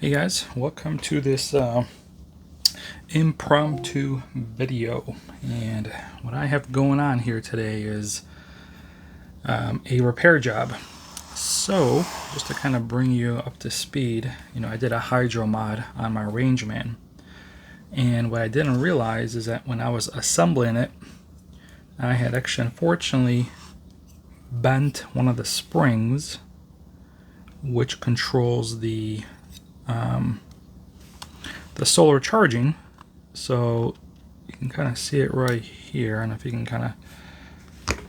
Hey guys, welcome to this impromptu video. And what I have going on here today is a repair job. So, just to kind of bring you up to speed, I did a hydro mod on my Rangeman. And what I didn't realize is that when I was assembling it, I had actually unfortunately bent one of the springs which controls the solar charging. So you can kind of see it right here. I don't know if you can kind of,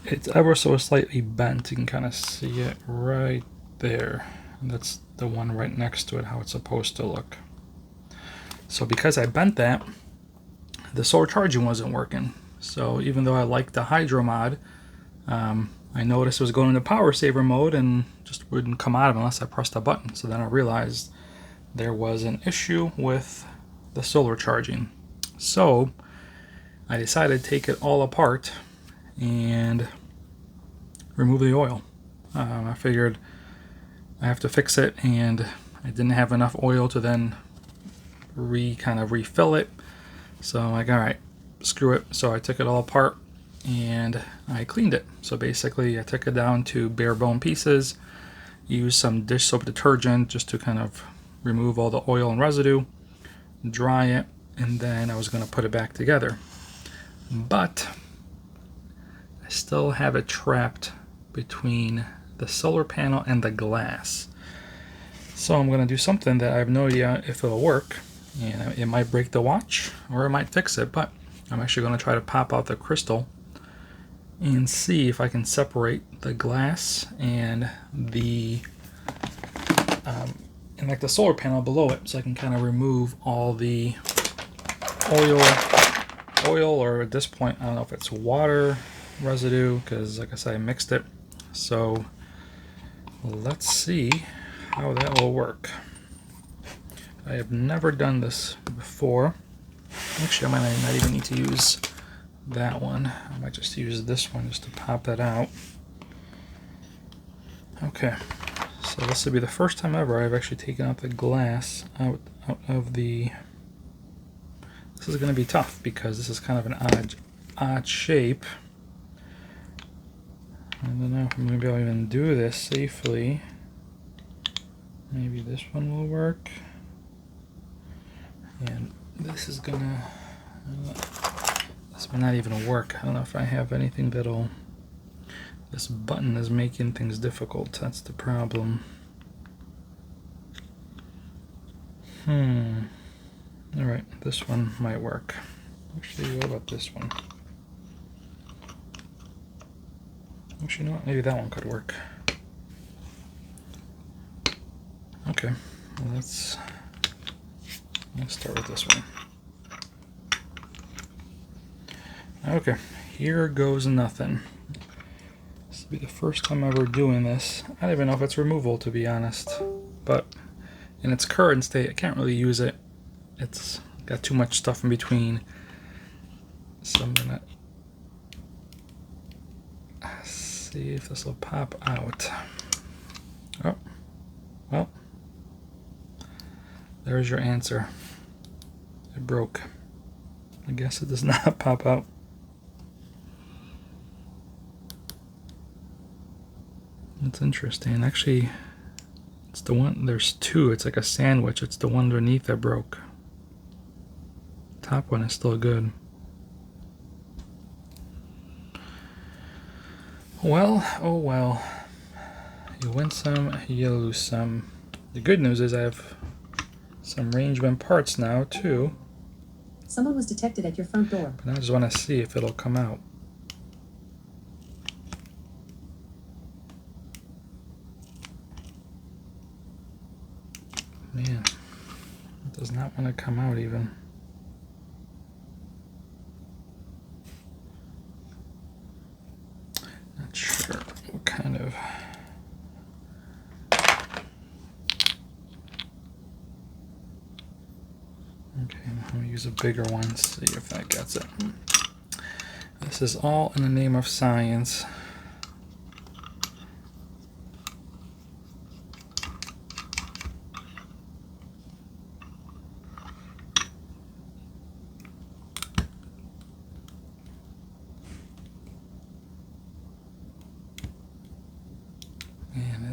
it's ever so slightly bent. You can kind of see it right there. And that's the one right next to it, how it's supposed to look. So because I bent that, the solar charging wasn't working. So even though I liked the hydro mod, I noticed it was going into power saver mode and just wouldn't come out of it unless I pressed a button. So then I realized there was an issue with the solar charging. So I decided to take it all apart and remove the oil. I figured I have to fix it, and I didn't have enough oil to then kind of refill it. So I'm like, all right, screw it. So I took it all apart and I cleaned it. So basically I took it down to bare bone pieces, used some dish soap detergent just to kind of remove all the oil and residue, dry it, and then I was going to put it back together. But I still have it trapped between the solar panel and the glass. So I'm going to do something that I have no idea if it'll work. And it might break the watch or it might fix it, but I'm actually going to try to pop out the crystal and see if I can separate the glass and the and like the solar panel below it, so I can kind of remove all the oil, or at this point I don't know if it's water residue, because like I said, I mixed it. So let's see how that will work. I have never done this before. Actually, I might not even need to use that one. I might just use this one just to pop that out. Okay, so this will be the first time ever I've actually taken out the glass out of the... This is going to be tough because this is kind of an odd shape. I don't know if I'm going to be able to even do this safely. Maybe this one will work. And this is gonna... this might not even work. I don't know if I have anything that'll... This button is making things difficult. That's the problem. Alright, this one might work. Actually, what about this one? Actually, you know what? Maybe that one could work. Okay, well, let's start with this one. Okay, here goes nothing. This will be the first time ever doing this. I don't even know if it's removable, to be honest. But in its current state, I can't really use it. It's got too much stuff in between. So I'm gonna see if this will pop out. Oh, well, there's your answer. It broke. I guess it does not pop out. That's interesting. Actually, it's the one, there's two. It's like a sandwich. It's the one underneath that broke. Top one is still good. Well, oh well. You win some, you lose some. The good news is I have some Rangeman parts now too. Someone was detected at your front door. But I just want to see if it'll come out. Man, it does not want to come out even. Not sure what kind of... Okay, I'm going to use a bigger one, see if that gets it. This is all in the name of science.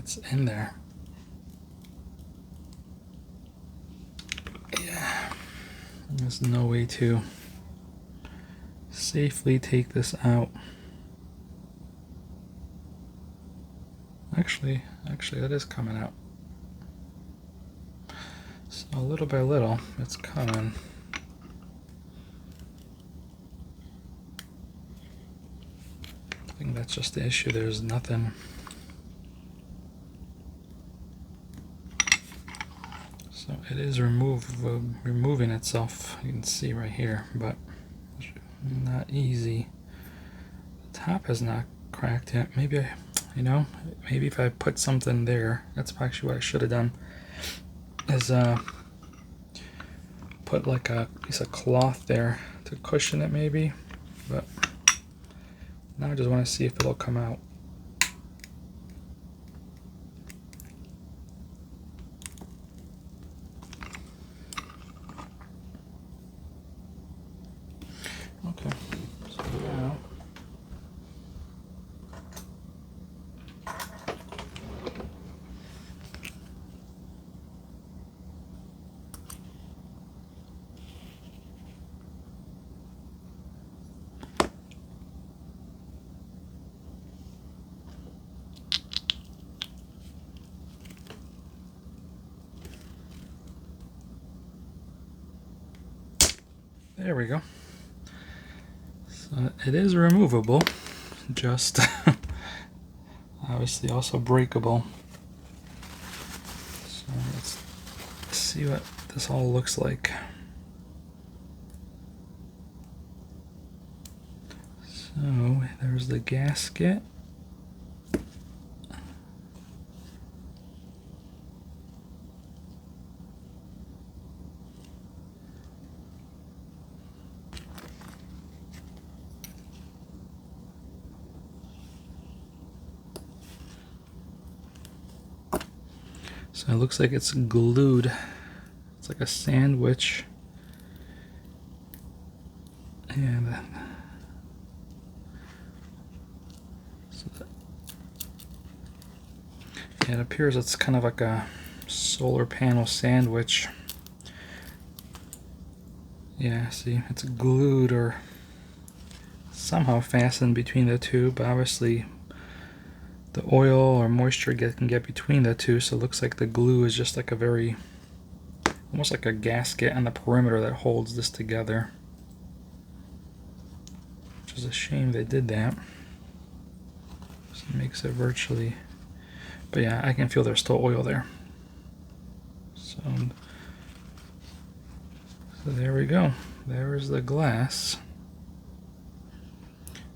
it's in there. Yeah, there's no way to safely take this out. Actually, that is coming out. So little by little, it's coming. I think that's just the issue. There's nothing. So it is removing itself. You can see right here, but not easy. The top is not cracked yet. Maybe maybe if I put something there, that's actually what I should have done. Is put like a piece of cloth there to cushion it, maybe. But now I just want to see if it'll come out. Okay, so now there we go. So it is removable, just obviously also breakable. So let's see what this all looks like. So there's the gasket. So it looks like it's glued. It's like a sandwich. And it appears it's kind of like a solar panel sandwich. Yeah, see, it's glued or somehow fastened between the two, but obviously the oil or moisture can get between the two, so it looks like the glue is just like a very, almost like a gasket on the perimeter that holds this together. Which is a shame they did that. So it makes it virtually, but yeah, I can feel there's still oil there. So there we go. There's the glass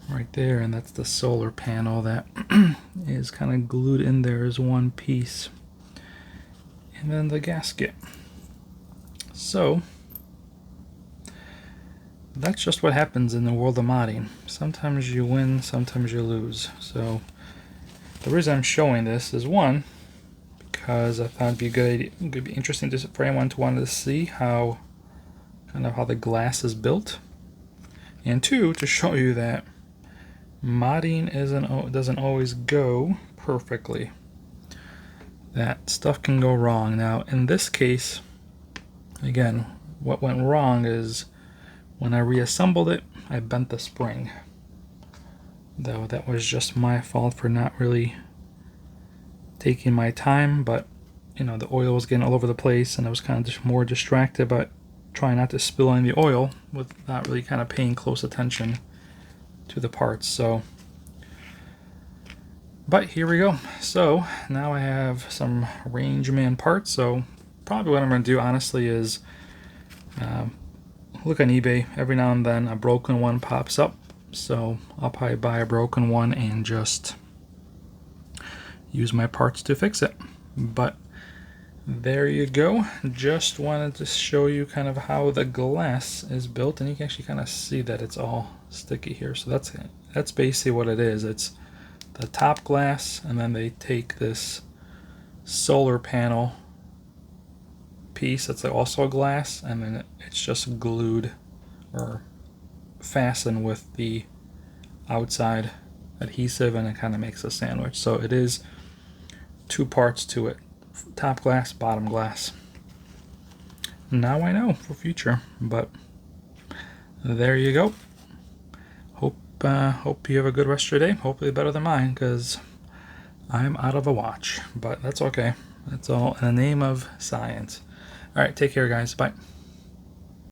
right there, and that's the solar panel that is kind of glued in there as one piece. And then the gasket. So that's just what happens in the world of modding. Sometimes you win, sometimes you lose. So the reason I'm showing this is, one, because I thought it'd be interesting for anyone to want to see how the glass is built, and two, to show you that modding doesn't always go perfectly. That stuff can go wrong. Now in this case, again, what went wrong is when I reassembled it, I bent the spring. Though that was just my fault for not really taking my time, but the oil was getting all over the place and I was kind of just more distracted by trying not to spill any oil with not really kind of paying close attention to the parts. So, but here we go. So now I have some Rangeman parts. So probably what I'm going to do, honestly, is look on eBay. Every now and then a broken one pops up, so I'll probably buy a broken one and just use my parts to fix it. But there you go. Just wanted to show you kind of how the glass is built, and you can actually kind of see that it's all sticky here. So that's basically what it is. It's the top glass, and then they take this solar panel piece that's also a glass, and then it's just glued or fastened with the outside adhesive, and it kind of makes a sandwich. So it is 2 parts to it. Top glass, bottom glass. Now I know for future, but there you go. Hope you have a good rest of your day. Hopefully better than mine, because I'm out of a watch. But that's okay. That's all in the name of science. All right, take care, guys. Bye.